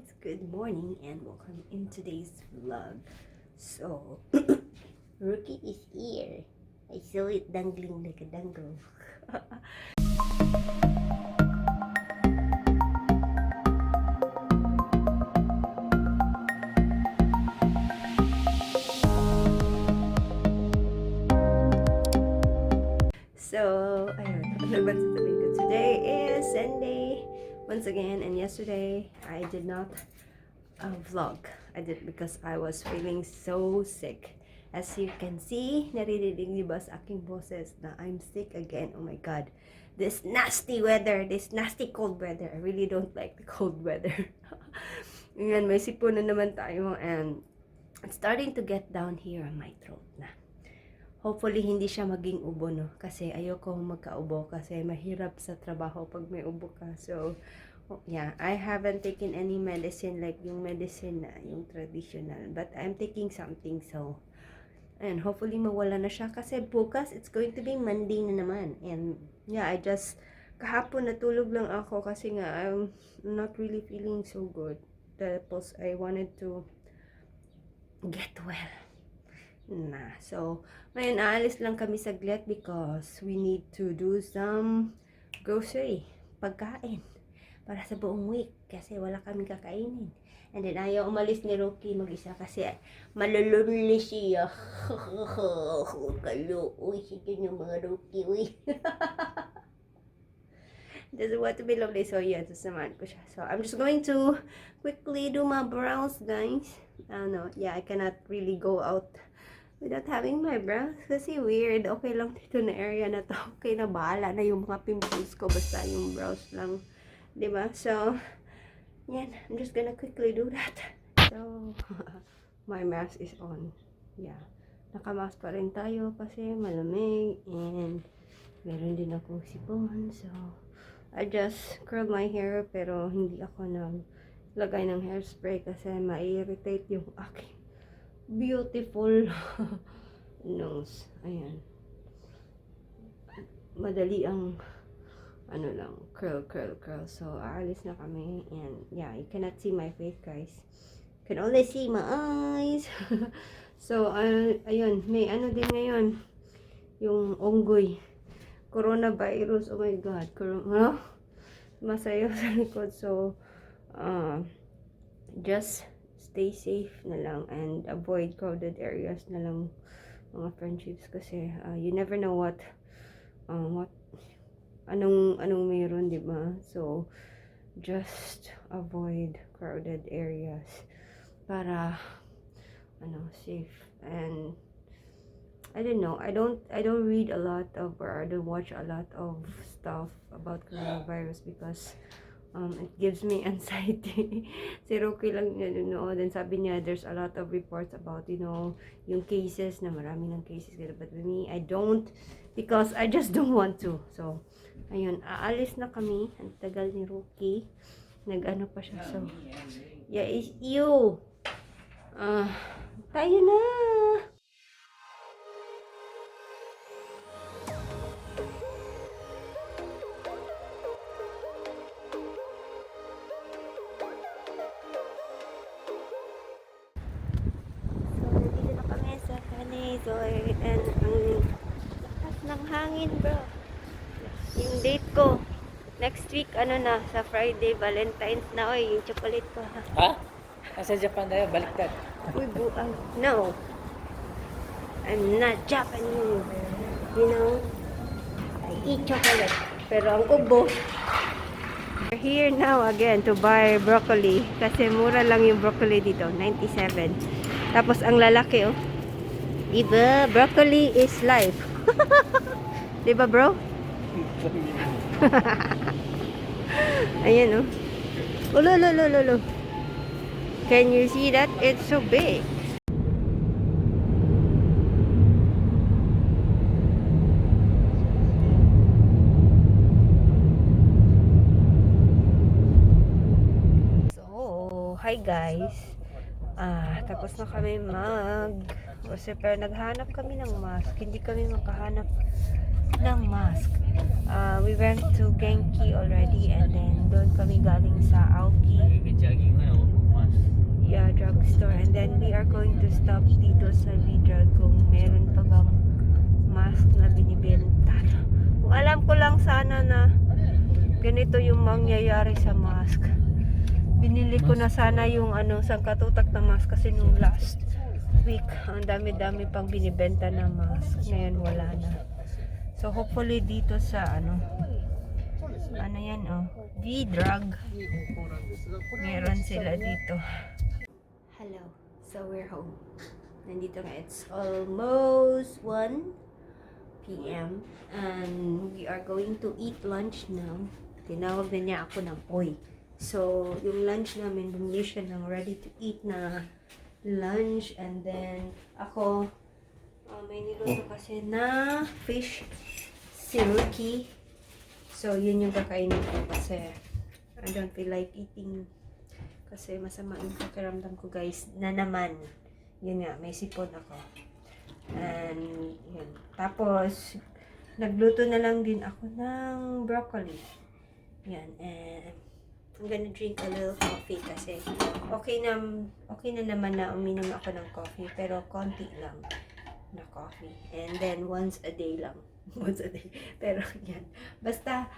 guys, good morning and welcome in today's vlog. So, Rookie is here. I saw it dangling like a dangle. So, ayun, ano ba sasabihin ko? Today is Sunday once again, and yesterday I did not vlog. I did because I was feeling so sick. As you can see, naririnig niyo ba sa aking boses na I'm sick again. Oh my god. This nasty weather, this nasty cold weather. I really don't like the cold weather. Ngayon, may sipon na naman tayo and it's starting to get down here on my throat na. Hopefully, hindi siya maging ubo, no? Kasi ayoko magka-ubo kasi mahirap sa trabaho pag may ubo ka. So, yeah, I haven't taken any medicine like yung medicine na, yung traditional. But I'm taking something, so, and hopefully mawala na siya. Kasi bukas, it's going to be Monday na naman. And, yeah, kahapon natulog lang ako kasi nga, I'm not really feeling so good. Tapos, I wanted to get well. So, ngayon aalis lang kami saglit because we need to do some grocery, pagkain, para sa buong week kasi wala kaming kakainin. And then ayaw umalis ni Rocky mag-isa kasi malulunli siya. Kaluoy, sige nyo mga Rocky, uy. Doesn't want to be lovely, so yeah, sasamahan ko siya. So, I'm just going to quickly do my brows, guys. I don't know, yeah, I cannot really go out without having my brows kasi weird. Okay lang dito na area na to. Okay na, bahala na yung mga pimples ko basta yung brows lang, diba? So, yan, I'm just gonna quickly do that. So, my mask is on. Yeah, nakamask pa rin tayo kasi malamig and meron din akong sipon. So, I just curl my hair pero hindi ako naglagay ng hairspray kasi ma-irritate yung aking beautiful nose. Ayan. Madali ang lang, curl. So, aalis na kami. And, yeah, you cannot see my face, guys. You can only see my eyes. So, ayun. May din ngayon. Yung onggoy. Coronavirus. Oh my God. Masayo sa likod. So, just stay safe na lang and avoid crowded areas na lang mga friendships kasi you never know anong mayroon, diba? So just avoid crowded areas para safe. And I don't know, I don't read a lot of, or I don't watch a lot of stuff about coronavirus because it gives me anxiety. Si Rocky lang niya nanonood. And sabi niya, there's a lot of reports about, yung cases, na marami ng cases. But with me, I don't, because I just don't want to. So, ayun, aalis na kami. Ang tagal ni Rocky. Nag-ano pa siya. So, yeah, it's you. Tayo na. And ang lakas ng hangin, bro. Yung date ko next week, sa Friday, Valentine's na. Oy, yung chocolate ko, ha? Ha? Nasa Japan tayo, baliktad. Uy, buang. No, I'm not Japanese. I eat chocolate. Pero ang kubo. We're here now again to buy broccoli kasi mura lang yung broccoli dito, 97. Tapos ang lalaki, oh. Diba? Broccoli is life. Diba, bro? Ayan, oh. Ulo. Can you see that? It's so big. So, hi guys. Tapos na kami kasi pero naghanap kami ng mask. Hindi kami makahanap ng mask. We went to Genki already and then doon kami galing sa Aoki. are going to stop dito sa V-Drug kung meron pa bang mask na binibenta. Kung alam ko lang sana na ganito yung mangyayari sa mask. Binili ko na sana yung sangkatutak na mask kasi nung last week ang dami-dami pang binibenta na mask. Ngayon wala na. So hopefully dito sa yan V-Drug meron sila dito. Hello. So we're home. Nandito nga, it's almost 1 p.m. and we are going to eat lunch now. Tinawag na niya ako ng oy. So, yung lunch namin, bumili siya ng ready to eat na lunch. And then, ako, may niluto kasi na fish silky. So, yun yung kakainin ko kasi I don't feel like eating. Kasi masama yung pakiramdam ko, guys. Na naman, yun nga, may sipon ako. And, yun. Tapos, nagluto na lang din ako ng broccoli. Yan, and I'm gonna drink a little coffee kasi okay na naman na uminom ako ng coffee, pero konti lang na coffee. And then once a day lang. Once a day. Pero yan. Basta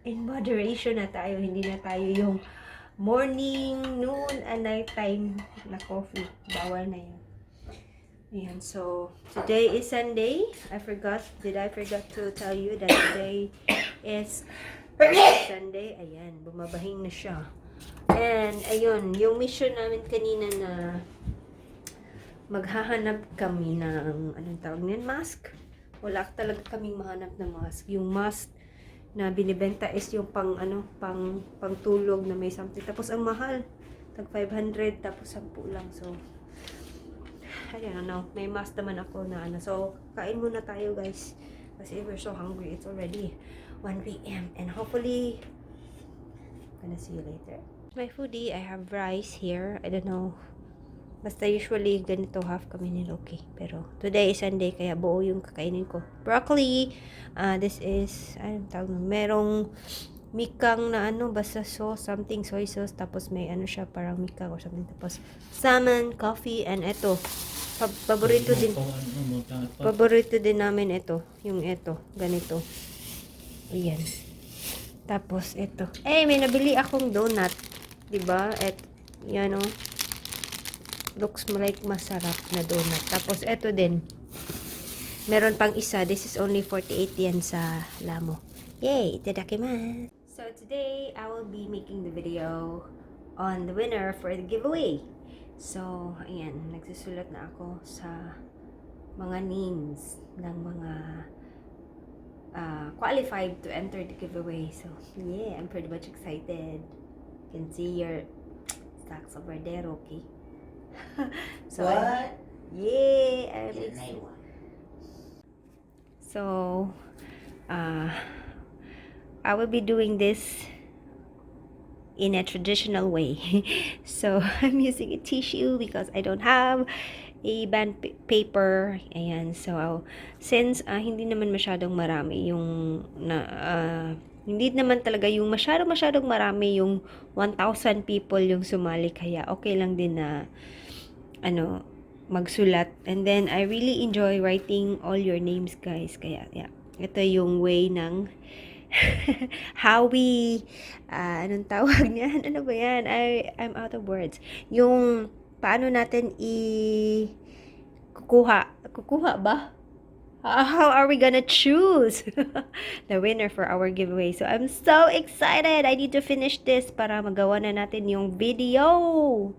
in moderation na tayo. Hindi na tayo yung morning, noon, and night time na coffee. Bawal na yun. Ayan, so today is Sunday. Did I forgot to tell you that today is Sunday? Ayan, bumabahing na siya. And, ayun, yung mission namin kanina na maghahanap kami ng, anong tawag niyan, mask. Wala talaga kaming mahanap ng mask. Yung mask na binibenta is yung pang tulog na may something. Tapos, ang mahal. Tag 500, tapos 10 lang. So, I don't know. May mask naman ako na So, kain muna tayo, guys. Kasi we're so hungry. It's already 1 p.m. And hopefully, I'm gonna see you later. My foodie, I have rice here. I don't know. Basta usually, ganito half kami ni Loki. Pero today is Sunday, kaya buo yung kakainin ko. Broccoli. This is, merong mikang na basta sauce, something soy sauce. Tapos may siya, parang mikang or something. Tapos salmon, coffee, and ito. Paborito din namin ito. Yung ito, ganito. Ayan. Tapos, ito. May nabili akong donut. Diba? Yan looks like masarap na donut. Tapos, ito din. Meron pang isa. This is only 48 yen sa Lamo. Yay! Itadakimasu! So, today, I will be making the video on the winner for the giveaway. So, ayan. Nagsusulat na ako sa mga names ng mga qualified to enter the giveaway. So, yeah, I'm pretty much excited. You can see your stacks over there, okay? So, What? Yeah, I'm excited. So, I will be doing this in a traditional way. So, I'm using a tissue because I don't have a band paper. Ayan. So, since hindi naman masyadong marami yung hindi naman talaga yung masyadong marami yung 1,000 people yung sumali, kaya okay lang din na magsulat. And then I really enjoy writing all your names, guys. Kaya yeah, ito yung way ng how we anong tawag niyan? Ano ba yan? I'm out of words. Yung paano natin kukuha ba? How are we gonna choose the winner for our giveaway? So I'm so excited. I need to finish this para magawa na natin yung video.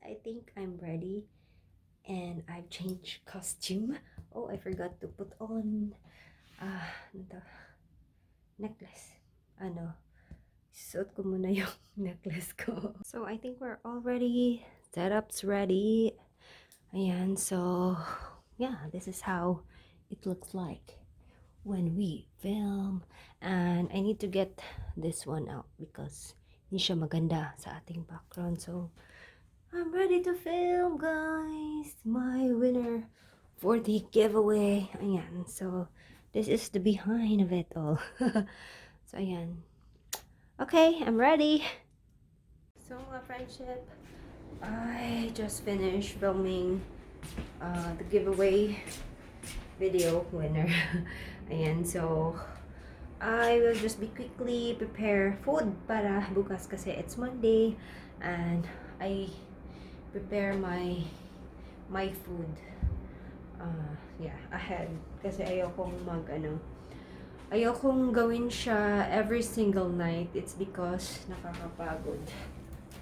I think I'm ready and I've changed costume. Oh, I forgot to put on necklace. Suot ko muna yung necklace ko. So, I think we're already, setup's ready. Ayan, so, yeah, this is how it looks like when we film. And I need to get this one out because hindi siya maganda sa ating background. So, I'm ready to film, guys! My winner for the giveaway. Ayan, so, this is the behind of it all. So, ayan. Okay, I'm ready. So, mga friendship, I just finished filming the giveaway video winner. Ayan, so I will just be quickly prepare food para bukas kasi it's Monday and I prepare my food yeah, ahead kasi ayokong ayokong gawin siya every single night. It's because nakakapagod.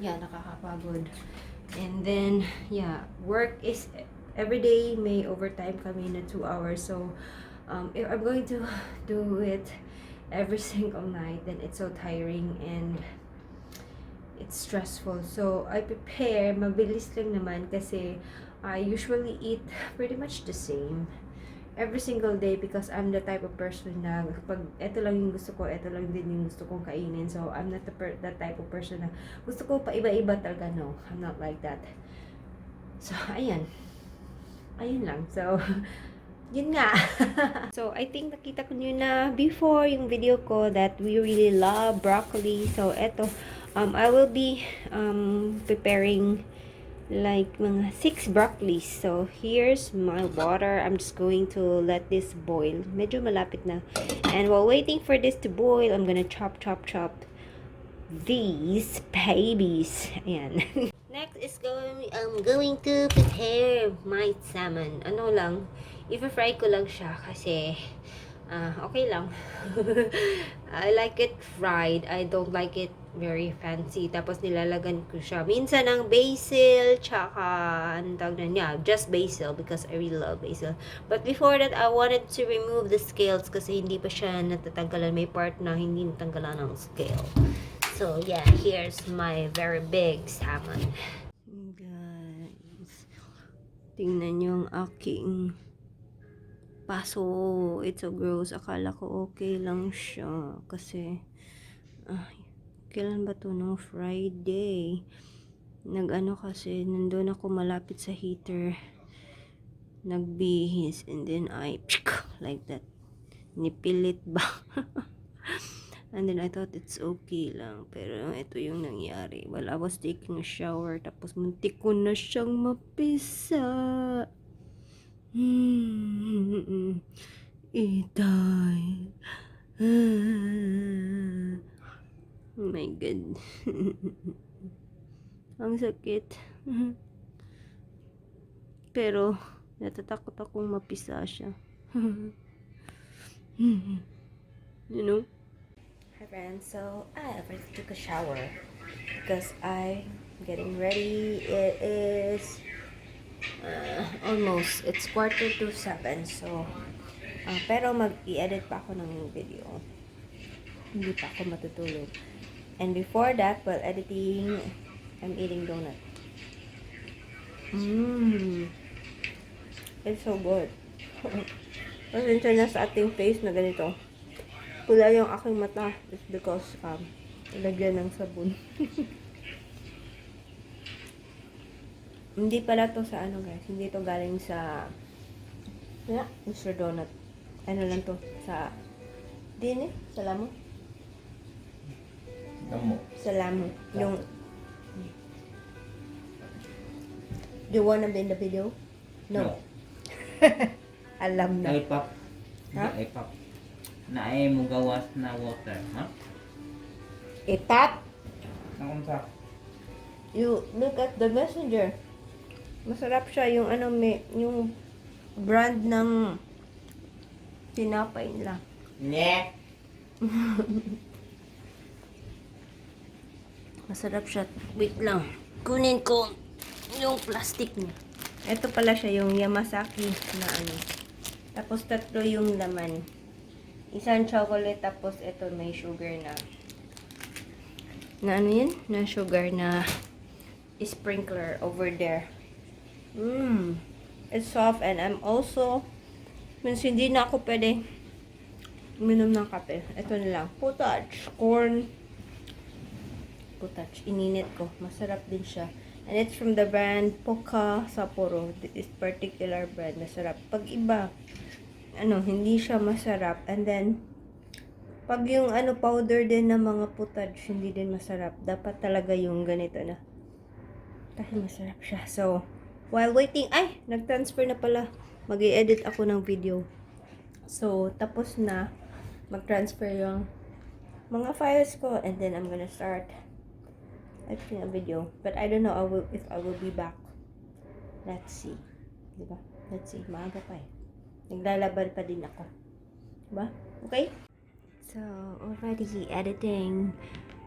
Yeah, nakakapagod. And then, yeah, work is every day may overtime kami na 2 hours. So, if I'm going to do it every single night, then it's so tiring and it's stressful. So, I prepare, mabilis lang naman kasi I usually eat pretty much the same every single day because I'm the type of person na pag eto lang yung gusto ko, eto lang din yung gusto kong kainin. So, I'm not that type of person na gusto ko pa iba-iba talaga. No, I'm not like that. So, ayan. Ayun lang. So, yun nga. So, I think nakita ko nyo na before yung video ko that we really love broccoli. So, eto, I will be preparing like mga 6 broccolis. So, here's my water. I'm just going to let this boil. Medyo malapit na. And while waiting for this to boil, I'm gonna chop these babies. Ayan. Next is I'm going to prepare my salmon. Ano lang, i-fry ko lang siya kasi okay lang. I like it fried. I don't like it very fancy. Tapos nilalagan ko siya minsan ng basil, tsaka anong tawag na niya, just basil because I really love basil. But before that, I wanted to remove the scales kasi hindi pa siya natatanggalan. May part na hindi natanggalan ng scale. So yeah, here's my very big salmon. Guys, tingnan yung aking PASO. It's so gross. Akala ko okay lang siya kasi kailan ba to? No, Friday. Nag-ano kasi, nandun ako malapit sa heater. Nagbihis. And then I, like that. Nipilit ba? And then I thought it's okay lang. Pero ito yung nangyari. Well, I was taking a shower. Tapos muntik ko na siyang mapisa. Itay. Oh my God. Ang sakit. Pero, natatakot akong mapisa siya. You know? Hi friends, so I already took a shower because I'm getting ready. It is almost, it's 6:45. So, pero mag-i-edit pa ako ng video. Hindi pa ako matutulog. And before that, while editing, I'm eating donut. It's so good. Pasensya na sa ating face na ganito. Pula yung aking mata. It's because, ilagyan ng sabon. Hindi pala to sa ano guys. Hindi to galing sa Mr. Donut. Ano lang to? Sa din sa Lamo? Sa Lamo. Yung do you wanna be in the video? No. Alam na. Ay pop. Ha? Ay pop. Na ay mo gawas na water, ha? Ipat? Nakunsa. You look at the messenger. Masarap siya yung ano yung brand ng tinapay nila. Ne. Masarap siya. Wait lang. Kunin ko yung plastic niya. Ito pala siya yung Yamasaki na ano. Tapos 3 yung laman. Isang chocolate tapos ito may sugar na. na ano yun? Na sugar na sprinkler over there. It's soft and I'm also, means hindi na ako pwede uminom ng kape. Ito na lang. Potage. Corn. Potage. Ininit ko. Masarap din siya. And it's from the brand Poca Sapporo. This particular brand. Masarap. Pag iba, hindi siya masarap. And then, pag yung powder din ng mga potage, hindi din masarap. Dapat talaga yung ganito na. Kasi masarap siya. So, while waiting, nag-transfer na pala. Mag-i-edit ako ng video. So, tapos na mag-transfer yung mga files ko. And then, I'm gonna start editing a video. But I don't know if I will be back. Let's see. Diba? Let's see. Maaga pa eh. Naglalaban pa din ako. Diba? Okay? So, already editing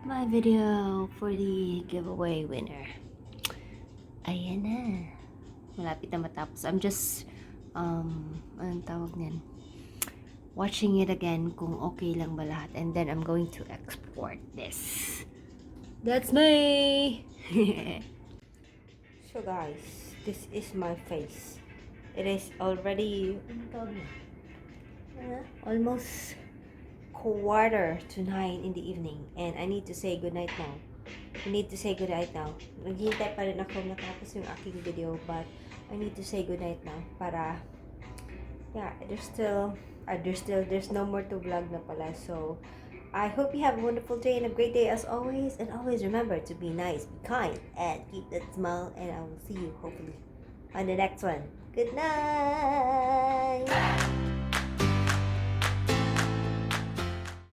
my video for the giveaway winner. Ayan na. Malapit na matapos. I'm just, anong tawag niyan? Watching it again kung okay lang ba lahat. And then, I'm going to export this. That's me! So, guys, this is my face. It is already, almost 8:45 in the evening. And I need to say goodnight now. Naghihintay pa rin ako matapos yung aking video, but I need to say goodnight now para, yeah, there's no more to vlog na pala. So, I hope you have a wonderful day and a great day as always. And always remember to be nice, be kind, and keep that smile. And I will see you hopefully on the next one. Good night!